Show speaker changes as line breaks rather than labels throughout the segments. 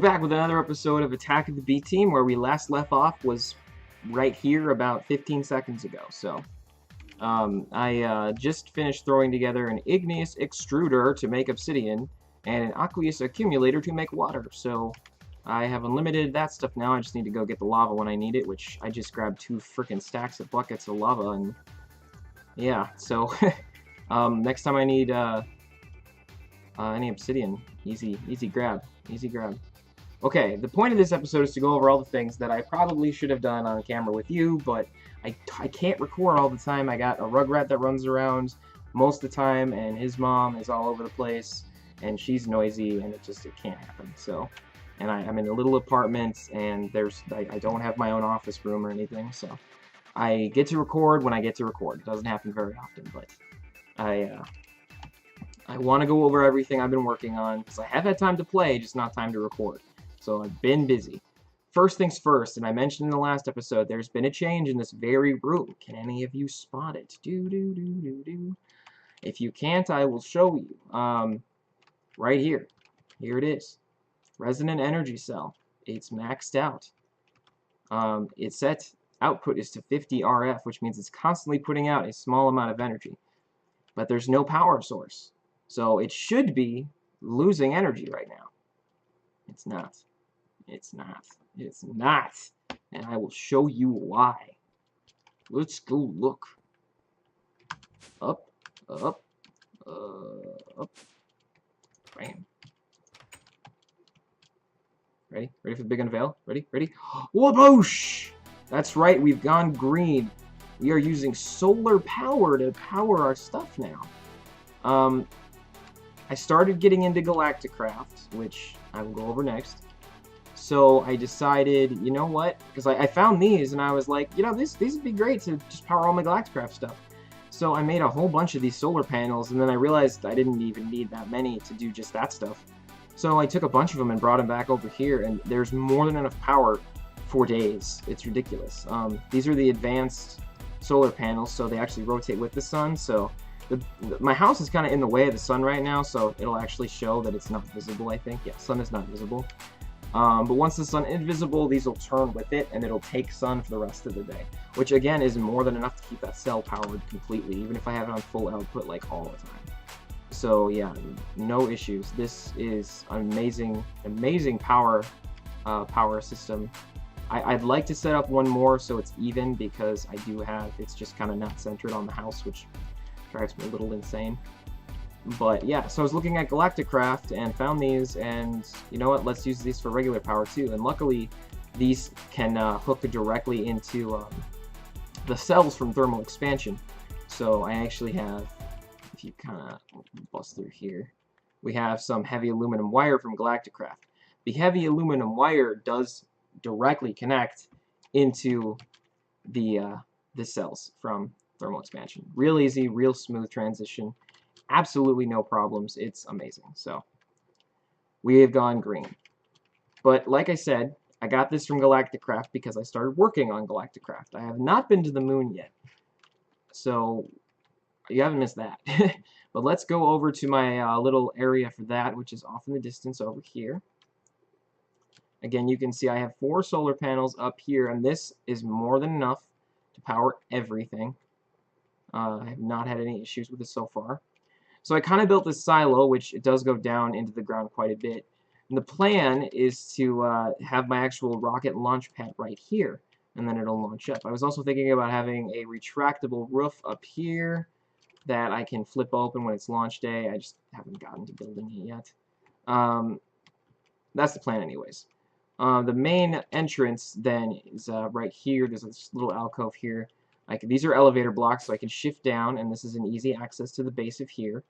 back with another episode of Attack of the B Team, where we last left off was right here about 15 seconds ago. So, I just finished throwing together an igneous extruder to make obsidian and an aqueous accumulator to make water. So, I have unlimited that stuff now. I just need to go get the lava when I need it, which I just grabbed 2 frickin' stacks of buckets of lava, and yeah. So, next time I need any obsidian, easy grab, easy grab. Okay, the point of this episode is to go over all the things that I probably should have done on camera with you, but I can't record all the time. I got a rugrat that runs around most of the time, and his mom is all over the place, and she's noisy, and it can't happen. So, and I'm in a little apartment, and I don't have my own office room or anything, so I get to record when I get to record. It doesn't happen very often, but I want to go over everything I've been working on, because I have had time to play, just not time to record. So I've been busy. First things first, and I mentioned in the last episode, there's been a change in this very room. Can any of you spot it? If you can't, I will show you. Right here. Here it is. Resonant energy cell. It's maxed out. Its set output is to 50 RF, which means it's constantly putting out a small amount of energy. But there's no power source. So it should be losing energy right now. It's not. It's not. It's not. And I will show you why. Let's go look. Up. Up. Up. Bam. Ready? Ready for the big unveil? Ready? Ready? Whoopoosh! That's right, we've gone green. We are using solar power to power our stuff now. I started getting into Galacticraft, which I will go over next. So I decided, you know what? Because I found these, and I was like, you know, these would be great to just power all my Galacticraft stuff. So I made a whole bunch of these solar panels, and then I realized I didn't even need that many to do just that stuff. So I took a bunch of them and brought them back over here, and there's more than enough power for days. It's ridiculous. These are the advanced solar panels, so they actually rotate with the sun. So my house is kind of in the way of the sun right now, so it'll actually show that it's not visible, I think. Yeah, sun is not visible. But once the sun is visible, these will turn with it, and it'll take sun for the rest of the day. Which, again, is more than enough to keep that cell powered completely, even if I have it on full output, like, all the time. So, yeah, no issues. This is an amazing power system. I'd like to set up one more so it's even, because I do have, it's just kind of not centered on the house, which drives me a little insane. But yeah, so I was looking at Galacticraft and found these, and you know what, let's use these for regular power too. And luckily these can hook directly into the cells from thermal expansion. So I actually have, if you kind of bust through here, we have some heavy aluminum wire from Galacticraft. The heavy aluminum wire does directly connect into the cells from thermal expansion. Real easy, real smooth transition. Absolutely no problems. It's amazing. So we have gone green. But like I said, I got this from Galacticraft because I started working on Galacticraft. I have not been to the moon yet. So you haven't missed that. But let's go over to my little area for that, which is off in the distance over here. Again, you can see I have 4 solar panels up here, and this is more than enough to power everything. I have not had any issues with this so far. So I kind of built this silo, which it does go down into the ground quite a bit. And the plan is to have my actual rocket launch pad right here, and then it'll launch up. I was also thinking about having a retractable roof up here that I can flip open when it's launch day. I just haven't gotten to building it yet. That's the plan anyways. The main entrance then is right here. There's this little alcove here. These are elevator blocks, so I can shift down, and this is an easy access to the base of here.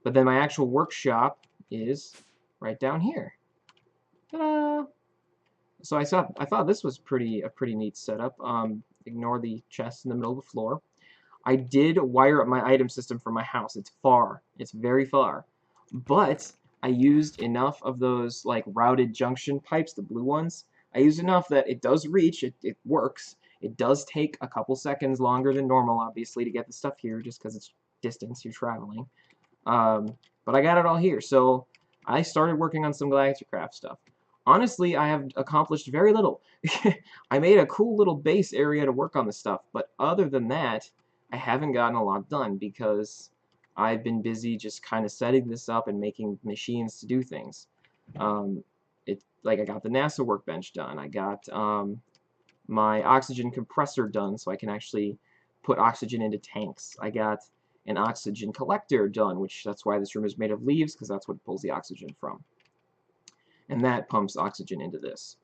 But then my actual workshop is right down here. Ta-da! So I thought this was a pretty neat setup. Ignore the chest in the middle of the floor. I did wire up my item system for my house. It's far. It's very far. But I used enough of those like routed junction pipes, the blue ones. I used enough that it does reach. It works. It does take a couple seconds longer than normal, obviously, to get the stuff here, just because it's distance you're traveling. But I got it all here, so I started working on some Galacticraft stuff. honestly, I have accomplished very little. I made a cool little base area to work on the stuff, but other than that, I haven't gotten a lot done because I've been busy just kind of setting this up and making machines to do things. Um, like I got the NASA workbench done. I got my oxygen compressor done so I can actually put oxygen into tanks. I got an oxygen collector done, which that's why this room is made of leaves, because that's what pulls the oxygen from. And that pumps oxygen into this.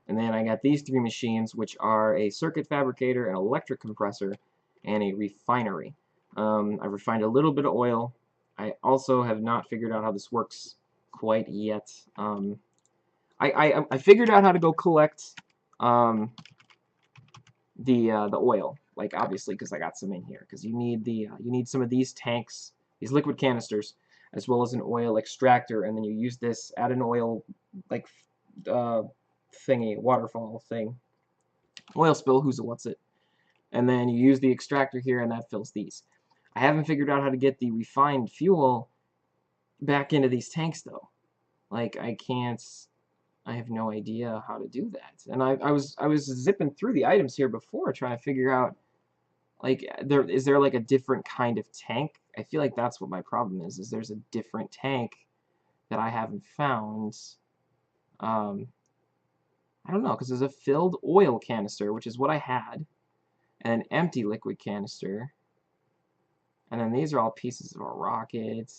And then I got these three machines, which are a circuit fabricator, an electric compressor, and a refinery. I've refined a little bit of oil. I also have not figured out how this works quite yet. I figured out how to go collect the oil, like obviously because I got some in here. Because you need some of these tanks, these liquid canisters, as well as an oil extractor, and then you use this at an oil like thingy, waterfall thing, oil spill, what's it, and then you use the extractor here, and that fills these. I haven't figured out how to get the refined fuel back into these tanks though. Like I can't. I have no idea how to do that. And I was zipping through the items here before trying to figure out like is there like a different kind of tank? I feel like that's what my problem is there's a different tank that I haven't found. I don't know, because there's a filled oil canister, which is what I had, and an empty liquid canister. And then these are all pieces of a rocket.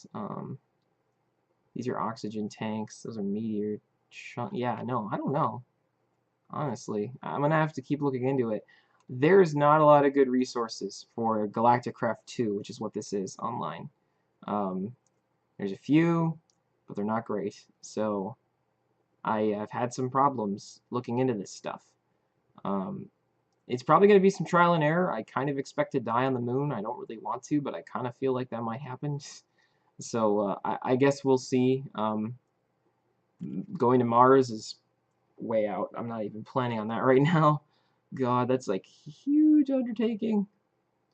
These are oxygen tanks. Those are meteor yeah, no, I don't know. Honestly, I'm gonna have to keep looking into it. There's not a lot of good resources for Galacticraft 2, which is what this is, online. There's a few, but they're not great. So I have had some problems looking into this stuff. It's probably going to be some trial and error. I kind of expect to die on the moon. I don't really want to, but I kind of feel like that might happen. So I guess we'll see. Going to Mars is way out. I'm not even planning on that right now. God, that's like a huge undertaking.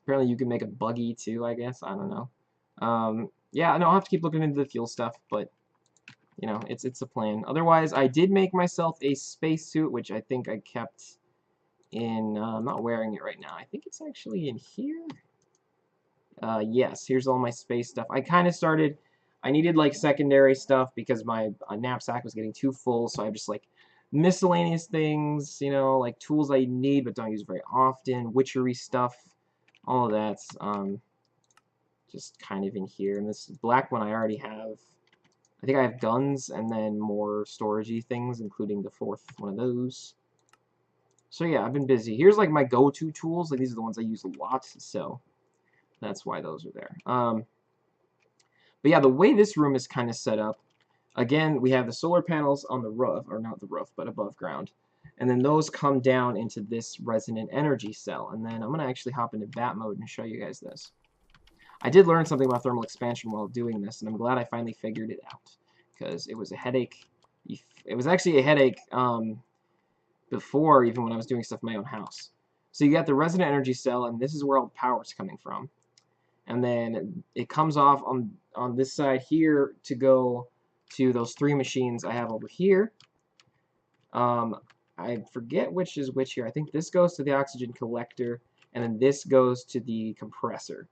Apparently you can make a buggy too, I guess. I don't know. Yeah, no, I'll have to keep looking into the fuel stuff, but you know, it's a plan. Otherwise, I did make myself a spacesuit, which I think I kept in. I'm not wearing it right now. I think it's actually in here. Yes, here's all my space stuff. I kind of started. I needed like secondary stuff because my knapsack was getting too full, so I just like miscellaneous things, you know, like tools I need but don't use very often, witchery stuff, all of that's just kind of in here. And this black one I already have. I think I have guns and then more storagey things, including the fourth one of those. So yeah, I've been busy. Here's like my go-to tools. Like these are the ones I use a lot, so that's why those are there. But yeah, the way this room is kind of set up, again, we have the solar panels on the roof, or not the roof, but above ground. And then those come down into this resonant energy cell. And then I'm going to actually hop into bat mode and show you guys this. I did learn something about thermal expansion while doing this, and I'm glad I finally figured it out. Because it was a headache. It was actually a headache before, even when I was doing stuff in my own house. So you got the resonant energy cell, and this is where all the power is coming from. And then it comes off on this side here to go to those three machines I have over here. I forget which is which here. I think this goes to the oxygen collector, and then this goes to the compressor.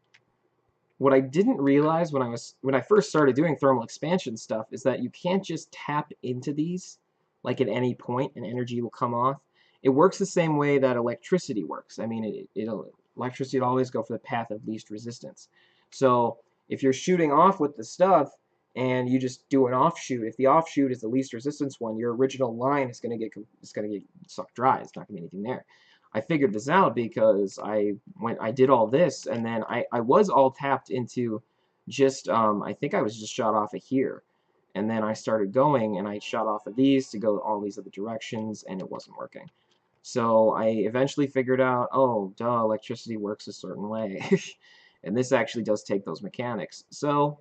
What I didn't realize when I first started doing thermal expansion stuff is that you can't just tap into these like at any point and energy will come off. It works the same way that electricity works. I mean, electricity will always go for the path of least resistance. So if you're shooting off with the stuff and you just do an offshoot, if the offshoot is the least resistance one, your original line is going to get sucked dry. It's not going to be anything there. I figured this out because I did all this, and then I was all tapped into just I think I was just shot off of here, and then I started going and I shot off of these to go all these other directions, and it wasn't working. So I eventually figured out, oh, duh, electricity works a certain way. And this actually does take those mechanics. So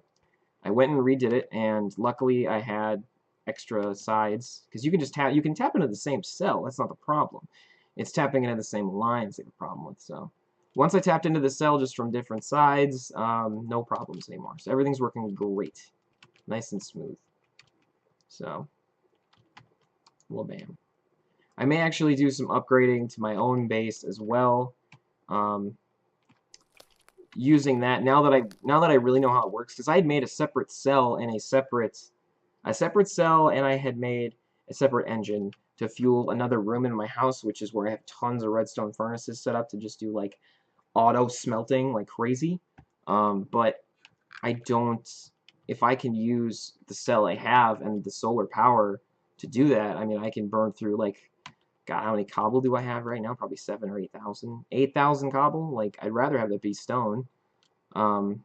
I went and redid it, and luckily I had extra sides, because you can tap into the same cell. That's not the problem. It's tapping into the same lines that the problem with. So once I tapped into the cell just from different sides, no problems anymore. So everything's working great, nice and smooth. So Well, bam. I may actually do some upgrading to my own base as well. Using that now that I really know how it works, because I had made a separate cell and a separate cell, and I had made a separate engine to fuel another room in my house, which is where I have tons of redstone furnaces set up to just do like auto smelting like crazy. But I don't. If I can use the cell I have and the solar power to do that, I mean, I can burn through like, God, how many cobble do I have right now? Probably 7 or 8,000. 8,000 cobble. Like, I'd rather have that be stone. A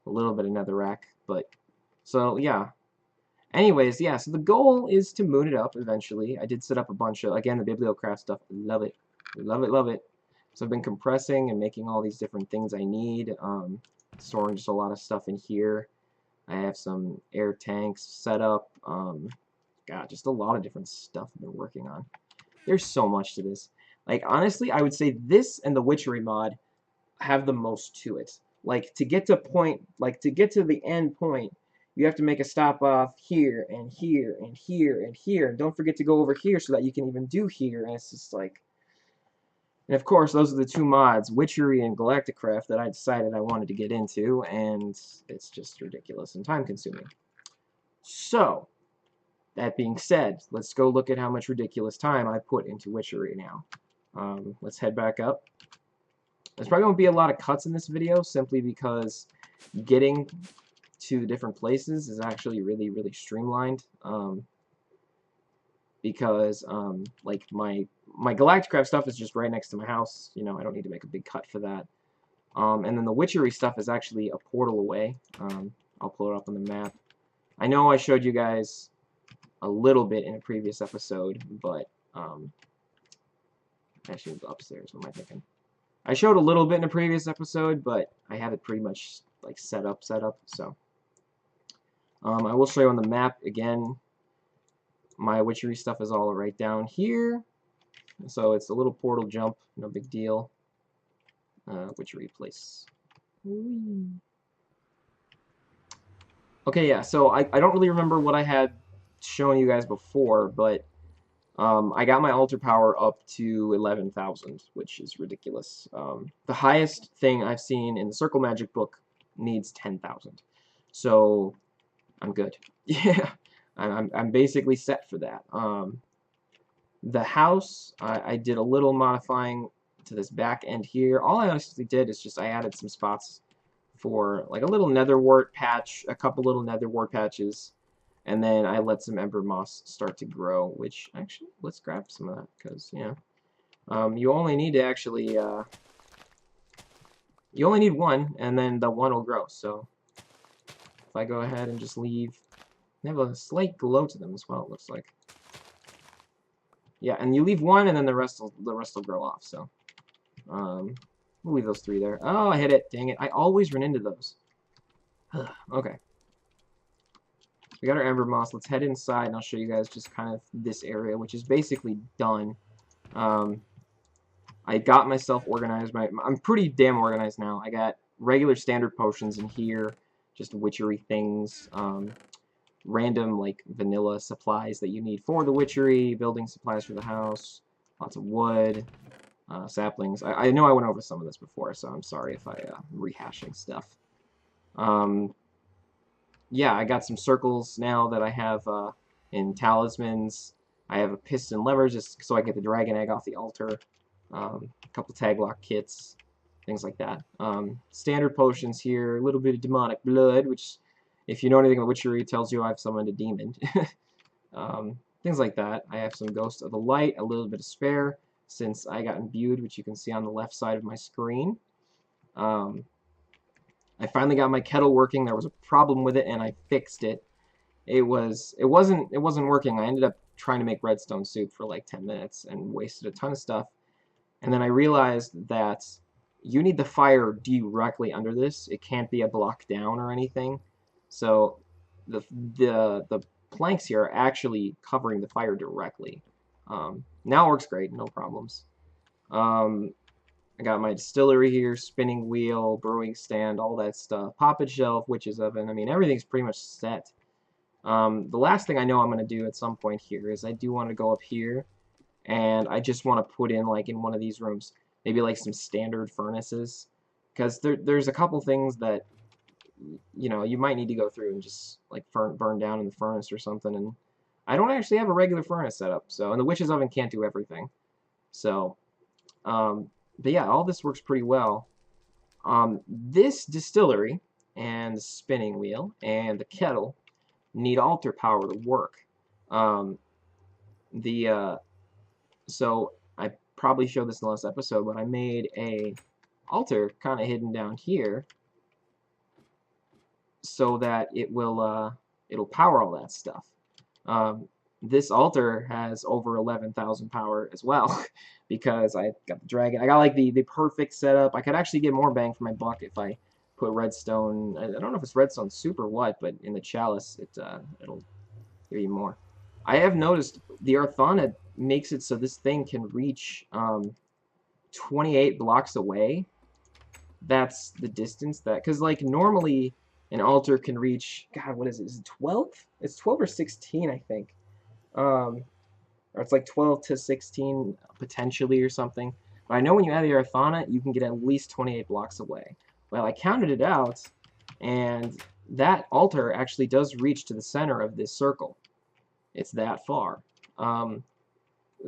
little bit of netherrack, but so yeah. Anyways, yeah. So the goal is to moon it up eventually. I did set up a bunch of, again, the Bibliocraft stuff. Love it, love it, love it. So I've been compressing and making all these different things I need. Storing just a lot of stuff in here. I have some air tanks set up. God, just a lot of different stuff I've been working on. There's so much to this. Like, honestly, I would say this and the Witchery mod have the most to it. Like, to get to the end point, you have to make a stop off here and here and here and here. And don't forget to go over here so that you can even do here. And it's just like... And of course, those are the two mods, Witchery and Galacticraft, that I decided I wanted to get into, and it's just ridiculous and time-consuming. So, that being said, let's go look at how much ridiculous time I put into Witchery now. Let's head back up. There's probably going to be a lot of cuts in this video, simply because getting to different places is actually really, really streamlined. Because like my Galacticraft stuff is just right next to my house. You know, I don't need to make a big cut for that. And then the Witchery stuff is actually a portal away. I'll pull it up on the map. I know I showed you guys a little bit in a previous episode, but actually upstairs. What am I thinking? I showed a little bit in a previous episode, but I have it pretty much like set up. So I will show you on the map again. My Witchery stuff is all right down here. So it's a little portal jump, no big deal. Witchery place. Okay, yeah, so I don't really remember what I had shown you guys before, but I got my altar power up to 11,000, which is ridiculous. The highest thing I've seen in the Circle Magic book needs 10,000. So I'm good. Yeah. I'm basically set for that. The house, I did a little modifying to this back end here. All I honestly did is just I added some spots for like a little nether wart patch, a couple little nether wart patches, and then I let some ember moss start to grow, which actually, let's grab some of that, because, you know, you only need to actually, you only need one, and then the one will grow. So if I go ahead and just leave, they have a slight glow to them as well, it looks like. Yeah, and you leave one, and then the rest will grow off. So, we'll leave those 3 there. Oh, I hit it! Dang it! I always run into those. Okay. We got our ember moss. Let's head inside, and I'll show you guys just kind of this area, which is basically done. I got myself organized. I'm pretty damn organized now. I got regular standard potions in here, just witchery things. Random like vanilla supplies that you need for the witchery, building supplies for the house, lots of wood, saplings. I know I went over some of this before, so I'm sorry if I'm rehashing stuff. Yeah, I got some circles now that I have in talismans. I have a piston lever just so I get the dragon egg off the altar. A couple tag lock kits, things like that. Standard potions here, a little bit of demonic blood, which, if you know anything about witchery, tells you I've summoned a demon. Things like that. I have some Ghost of the Light, a little bit of spare, since I got imbued, which you can see on the left side of my screen. I finally got my kettle working. There was a problem with it, and I fixed it. It wasn't working. I ended up trying to make redstone soup for like 10 minutes and wasted a ton of stuff. And then I realized that you need the fire directly under this. It can't be a block down or anything. So the planks here are actually covering the fire directly. Now it works great, no problems. I got my distillery here, spinning wheel, brewing stand, all that stuff. Poppet shelf, witch's oven. I mean, everything's pretty much set. The last thing I know I'm going to do at some point here is I do want to go up here, and I just want to put in, like, in one of these rooms, maybe like some standard furnaces, because there's a couple things that, you know, you might need to go through and just like burn down in the furnace or something. And I don't actually have a regular furnace set up, so, and the witch's oven can't do everything. So, but yeah, all this works pretty well. This distillery and the spinning wheel and the kettle need altar power to work. Um, so I probably showed this in the last episode, but I made a altar kind of hidden down here so that it'll power all that stuff. This altar has over 11,000 power as well because I got the dragon. I got like the perfect setup. I could actually get more bang for my buck if I put redstone. I don't know if it's redstone soup or what, but in the chalice it'll give you more. I have noticed the Arthana makes it so this thing can reach 28 blocks away. That's the distance that, because like normally an altar can reach, God, what is it? Is it 12? It's 12 or 16, I think. Or it's like 12 to 16 potentially or something. But I know when you add the Arthana, you can get at least 28 blocks away. Well, I counted it out, and that altar actually does reach to the center of this circle. It's that far.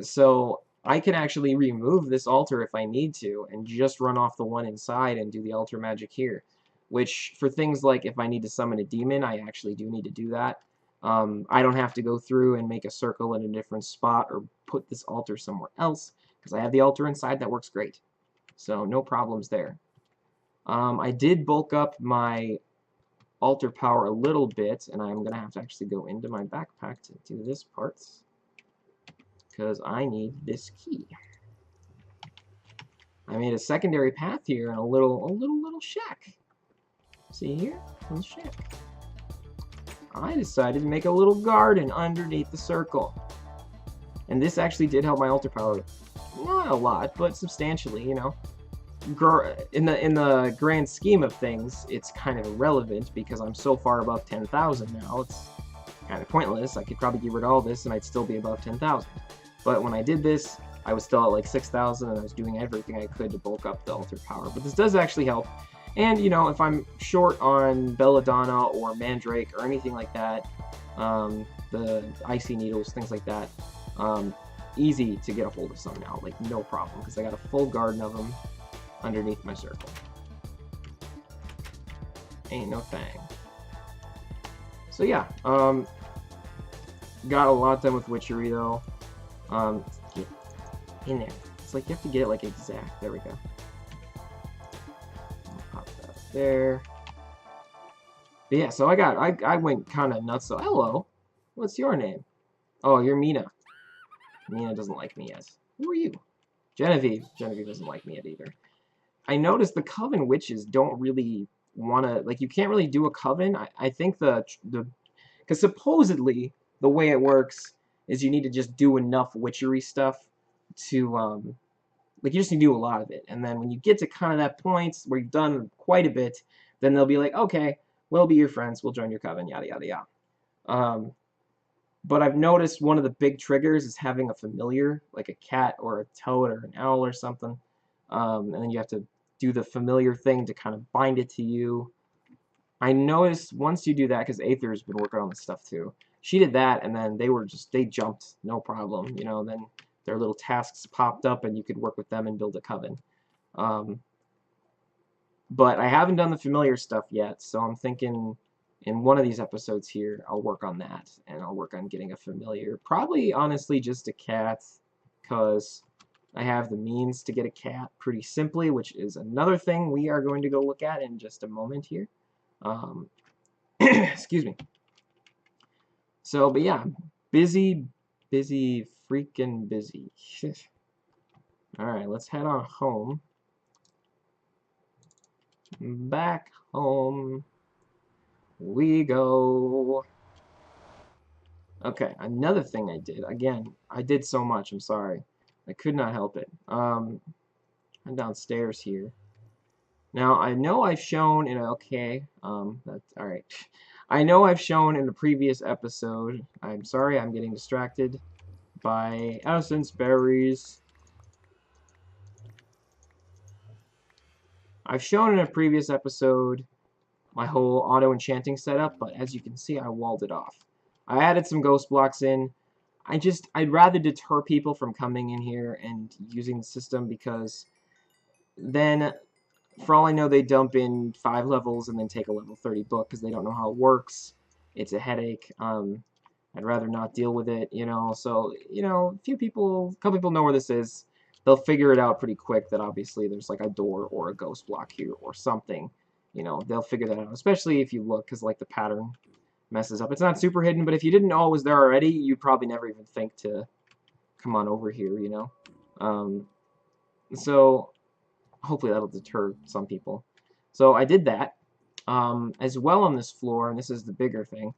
So I can actually remove this altar if I need to and just run off the one inside and do the altar magic here. Which, for things like if I need to summon a demon, I actually do need to do that. I don't have to go through and make a circle in a different spot or put this altar somewhere else because I have the altar inside that works great. So no problems there. I did bulk up my altar power a little bit, and I'm going to have to actually go into my backpack to do this part because I need this key. I made a secondary path here and a little shack. See here? A little shack. I decided to make a little garden underneath the circle. And this actually did help my altar power. Not a lot, but substantially, you know. In the grand scheme of things, it's kind of irrelevant because I'm so far above 10,000 now. It's kind of pointless. I could probably get rid of all this and I'd still be above 10,000. But when I did this, I was still at like 6,000 and I was doing everything I could to bulk up the altar power. But this does actually help. And, you know, if I'm short on Belladonna or Mandrake or anything like that, the Icy Needles, things like that, easy to get a hold of some now. Like, no problem, because I got a full garden of them underneath my circle. Ain't no thing. So, yeah, got a lot done with Witchery, though. Get in there. It's like you have to get it, like, exact. There we go. Pop that there. But yeah, so I went kind of nuts. So hello, what's your name? Oh, you're Mina. Mina doesn't like me yet. Who are you? Genevieve. Genevieve doesn't like me yet either. I noticed the Coven witches don't really want to, like, you can't really do a Coven. I think because supposedly the way it works is you need to just do enough witchery stuff to like, you just need to do a lot of it, and then when you get to kind of that point where you've done quite a bit, then they'll be like, okay, we'll be your friends, we'll join your coven, yada yada yada. But I've noticed one of the big triggers is having a familiar, like a cat or a toad or an owl or something, and then you have to do the familiar thing to kind of bind it to you. I noticed once you do that, because Aether's been working on this stuff too, she did that, and then they jumped, no problem, you know, then their little tasks popped up and you could work with them and build a coven. But I haven't done the familiar stuff yet, so I'm thinking in one of these episodes here, I'll work on that, and I'll work on getting a familiar. Probably, honestly, just a cat, because I have the means to get a cat pretty simply, which is another thing we are going to go look at in just a moment here. Excuse me. So, but yeah, busy, freaking busy. Alright, let's head on home. Back home we go. Okay, another thing I did. Again, I did so much, I'm sorry. I could not help it. I'm downstairs here. Now, I know I've shown in okay, that's alright. I know I've shown in a previous episode. I'm sorry, I'm getting distracted by essence berries. I've shown in a previous episode my whole auto enchanting setup, but as you can see, I walled it off. I added some ghost blocks in. I'd rather deter people from coming in here and using the system, because then, for all I know, they dump in 5 levels and then take a level 30 book because they don't know how it works. It's a headache. I'd rather not deal with it, you know. So, you know, a couple people know where this is. They'll figure it out pretty quick that obviously there's like a door or a ghost block here or something. You know, they'll figure that out, especially if you look, because like the pattern messes up. It's not super hidden, but if you didn't know it was there already, you'd probably never even think to come on over here, you know. So hopefully that'll deter some people. So I did that. As well on this floor, and this is the bigger thing,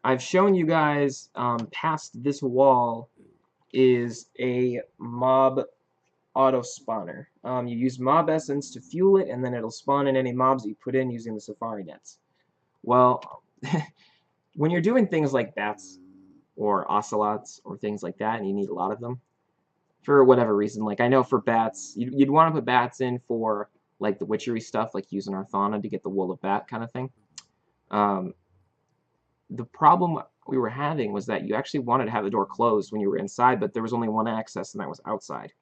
I've shown you guys past this wall is a mob auto spawner. You use mob essence to fuel it, and then it'll spawn in any mobs that you put in using the safari nets. Well, when you're doing things like bats or ocelots or things like that, and you need a lot of them, for whatever reason, like I know for bats, you'd want to put bats in for like the witchery stuff, like using Arthana to get the wool of bat kind of thing. The problem we were having was that you actually wanted to have the door closed when you were inside, but there was only one access, and that was outside.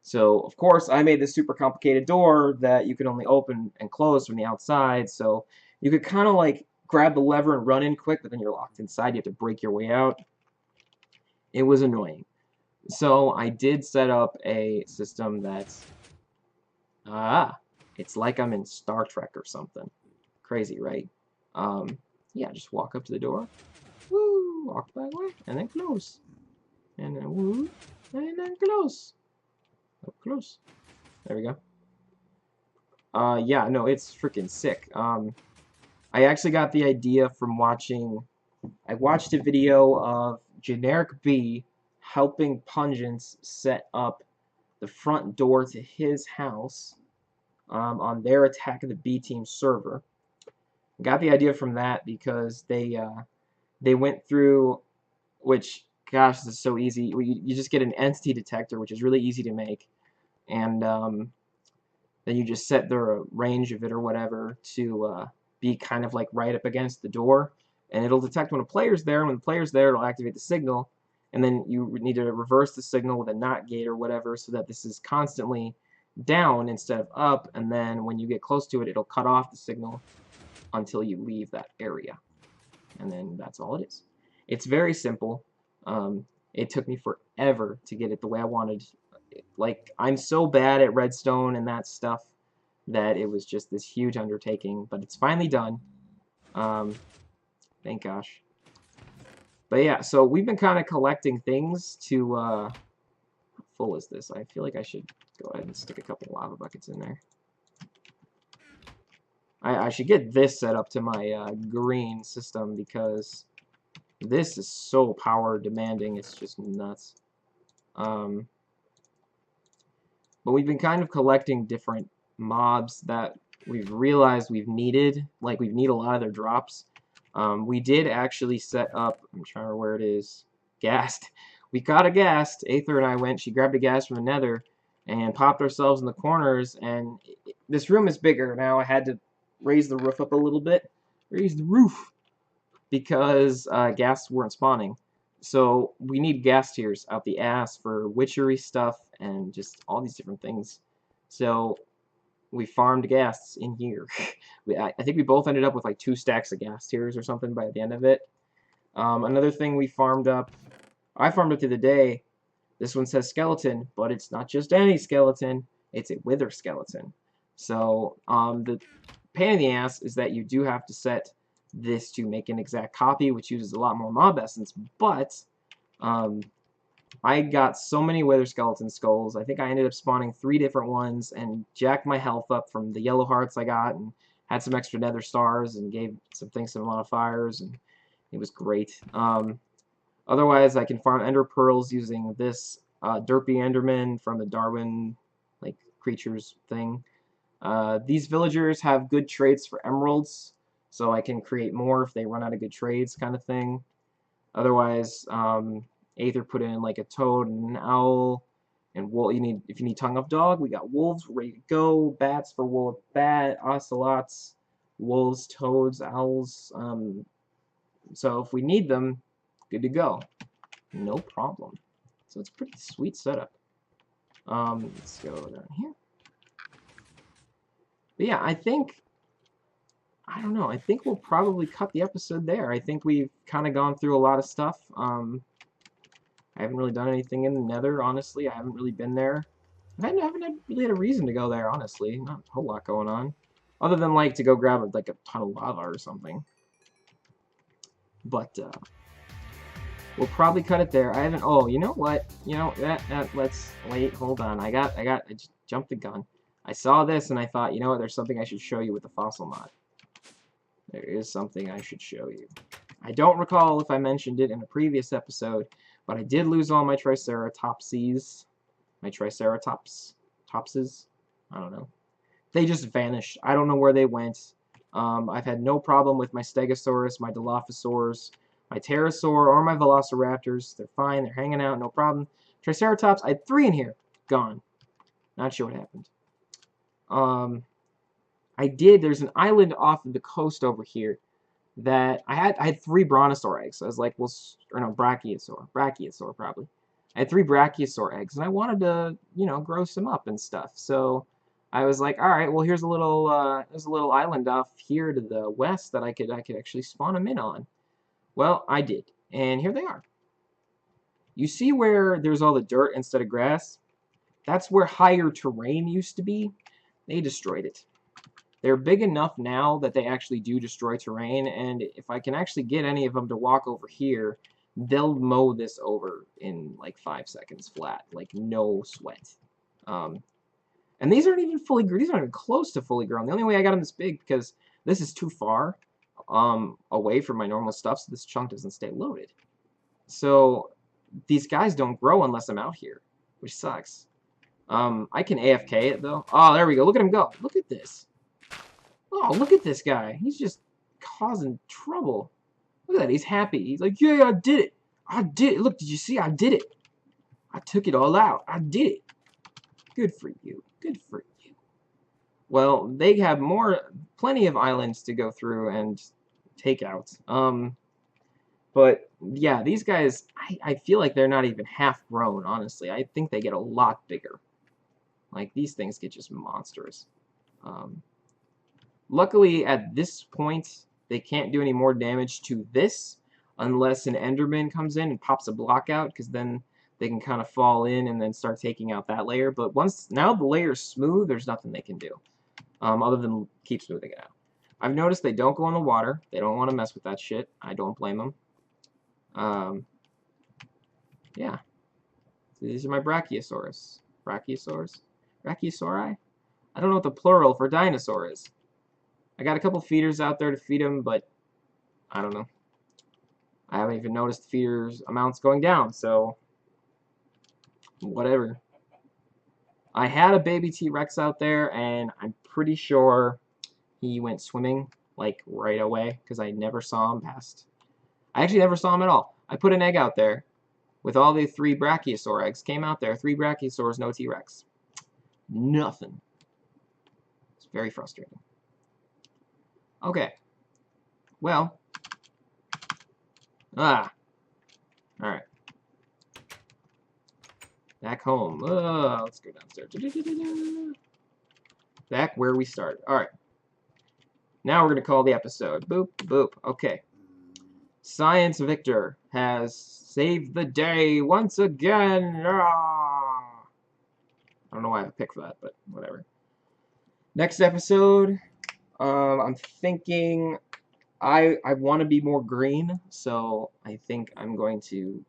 So, of course, I made this super complicated door that you could only open and close from the outside, so you could kind of like grab the lever and run in quick, but then you're locked inside. You have to break your way out. It was annoying. So I did set up a system that's, it's like I'm in Star Trek or something. Crazy, right? Yeah, just walk up to the door, woo, walk that way, and then close. And then woo, and then close. Oh, close. There we go. Yeah, no, it's freaking sick. I actually got the idea from watching, I watched a video of Generic B helping Pungence set up the front door to his house on their Attack of the B Team server. Got the idea from that because they went through, which, gosh, this is so easy. You just get an entity detector, which is really easy to make, and then you just set the range of it or whatever to be kind of like right up against the door, and it'll detect when a player's there, and when the player's there, it'll activate the signal, and then you need to reverse the signal with a NOT gate or whatever so that this is constantly down instead of up, and then when you get close to it, it'll cut off the signal until you leave that area. And then that's all it is. It's very simple. It took me forever to get it the way I wanted. Like, I'm so bad at redstone and that stuff that it was just this huge undertaking, but it's finally done. Thank gosh. But yeah, so we've been kind of collecting things to, how full is this? I feel like I should go ahead and stick a couple lava buckets in there. I should get this set up to my green system because this is so power demanding, it's just nuts. But we've been kind of collecting different mobs that we've realized we've needed, like we need a lot of their drops. We did actually set up, I'm trying to remember where it is, Ghast. We got a Ghast, Aether and I went, she grabbed a Ghast from the nether and popped ourselves in the corners, and this room is bigger now. I had to raise the roof up a little bit, raise the roof, because Ghasts weren't spawning. So we need gas tiers out the ass for witchery stuff and just all these different things. So we farmed Ghasts in here. I think we both ended up with like 2 stacks of gas tiers or something by the end of it. Another thing we farmed up, I farmed up the other day, this one says skeleton, but it's not just any skeleton, it's a wither skeleton. So the pain in the ass is that you do have to set this to make an exact copy, which uses a lot more mob essence, but I got so many wither skeleton skulls. I think I ended up spawning 3 different ones and jacked my health up from the yellow hearts I got, and had some extra nether stars and gave some things some modifiers, and it was great. Otherwise, I can farm ender pearls using this derpy enderman from the Darwin creatures thing. These villagers have good traits for emeralds, so I can create more if they run out of good trades, kind of thing. Otherwise, Aether put in like a toad and an owl, and wolf. If you need tongue of dog, we got wolves ready to go. Bats for wolf, bat, ocelots, wolves, toads, owls. So if we need them, good to go, no problem. So it's a pretty sweet setup. Let's go down here. But yeah, I don't know. I think we'll probably cut the episode there. I think we've kind of gone through a lot of stuff. I haven't really done anything in the Nether, honestly. I haven't really been there. I haven't really had a reason to go there, honestly. Not a whole lot going on, other than like to go grab like a ton of lava or something. But we'll probably cut it there. I haven't. Oh, you know what? You know that. Let's wait. Hold on. I just jumped the gun. I saw this and I thought, you know what? There's something I should show you with the fossil mod. There is something I should show you. I don't recall if I mentioned it in a previous episode, but I did lose all my Triceratopses. My Triceratopses. I don't know. They just vanished. I don't know where they went. I've had no problem with my Stegosaurus, my Dilophosaurs, my Pterosaur, or my Velociraptors. They're fine. They're hanging out. No problem. Triceratops, I had 3 in here. Gone. Not sure what happened. There's an island off of the coast over here that I had 3 Brontosaur eggs. So I was like, well, or no, Brachiosaur probably. I had 3 Brachiosaur eggs, and I wanted to, you know, grow some up and stuff. So I was like, all right, well, there's a little island off here to the west that I could actually spawn them in on. Well, I did, and here they are. You see where there's all the dirt instead of grass? That's where higher terrain used to be. They destroyed it. They're big enough now that they actually do destroy terrain, and if I can actually get any of them to walk over here, they'll mow this over in like 5 seconds flat, like no sweat. And these aren't even these aren't even close to fully grown. The only way I got them this big because this is too far away from my normal stuff, so this chunk doesn't stay loaded. So these guys don't grow unless I'm out here, which sucks. I can AFK it though. Oh, there we go. Look at him go. Look at this. Oh, look at this guy. He's just causing trouble. Look at that. He's happy. He's like, yeah, I did it. I did it. Look, did you see? I did it. I took it all out. I did it. Good for you. Good for you. Well, they have plenty of islands to go through and take out. But yeah, these guys, I feel like they're not even half grown, honestly. I think they get a lot bigger. Like, these things get just monstrous. Luckily, at this point, they can't do any more damage to this unless an Enderman comes in and pops a block out, because then they can kind of fall in and then start taking out that layer. But now the layer's smooth, there's nothing they can do other than keep smoothing it out. I've noticed they don't go in the water. They don't want to mess with that shit. I don't blame them. Yeah. So these are my Brachiosaurus. Brachiosauri? I don't know what the plural for dinosaur is. I got a couple feeders out there to feed them, but I don't know. I haven't even noticed the feeders amounts going down, so whatever. I had a baby T-Rex out there, and I'm pretty sure he went swimming, like, right away, because I never saw him past. I actually never saw him at all. I put an egg out there with all the 3 Brachiosaur eggs. Came out there, 3 Brachiosaurs, no T-Rex. Nothing. It's very frustrating. Okay. Well. Alright. Back home. Let's go downstairs. Back where we started. Alright. Now we're going to call the episode. Boop, boop. Okay. Science Victor has saved the day once again. I don't know why I have a pick for that, but whatever. Next episode, I'm thinking I want to be more green, so I think I'm going to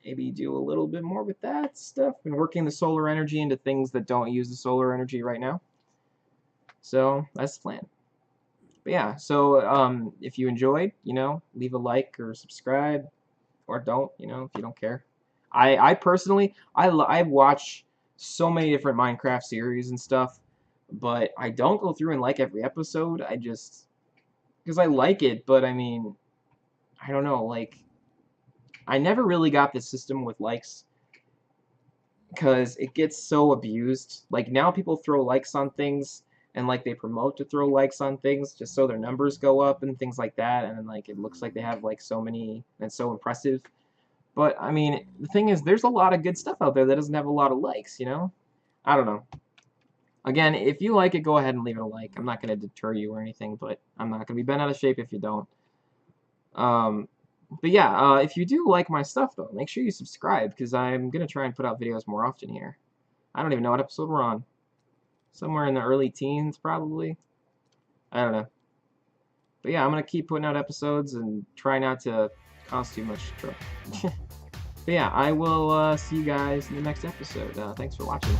maybe do a little bit more with that stuff. Been working the solar energy into things that don't use the solar energy right now. So that's the plan. But yeah, so if you enjoyed, you know, leave a like or subscribe, or don't, you know, if you don't care. I personally, I watch so many different Minecraft series and stuff, but I don't go through and like every episode. because I like it, but I mean, I don't know, like, I never really got the system with likes because it gets so abused. Like, now people throw likes on things, and like they promote to throw likes on things just so their numbers go up and things like that, and then like it looks like they have like so many and it's so impressive. But I mean, the thing is, there's a lot of good stuff out there that doesn't have a lot of likes, you know? I don't know. Again, if you like it, go ahead and leave it a like. I'm not going to deter you or anything, but I'm not going to be bent out of shape if you don't. Um, but yeah, if you do like my stuff, though, make sure you subscribe, because I'm going to try and put out videos more often here. I don't even know what episode we're on. Somewhere in the early teens, probably. I don't know. But yeah, I'm going to keep putting out episodes and try not to cause too much trouble. But yeah, I will see you guys in the next episode. Thanks for watching.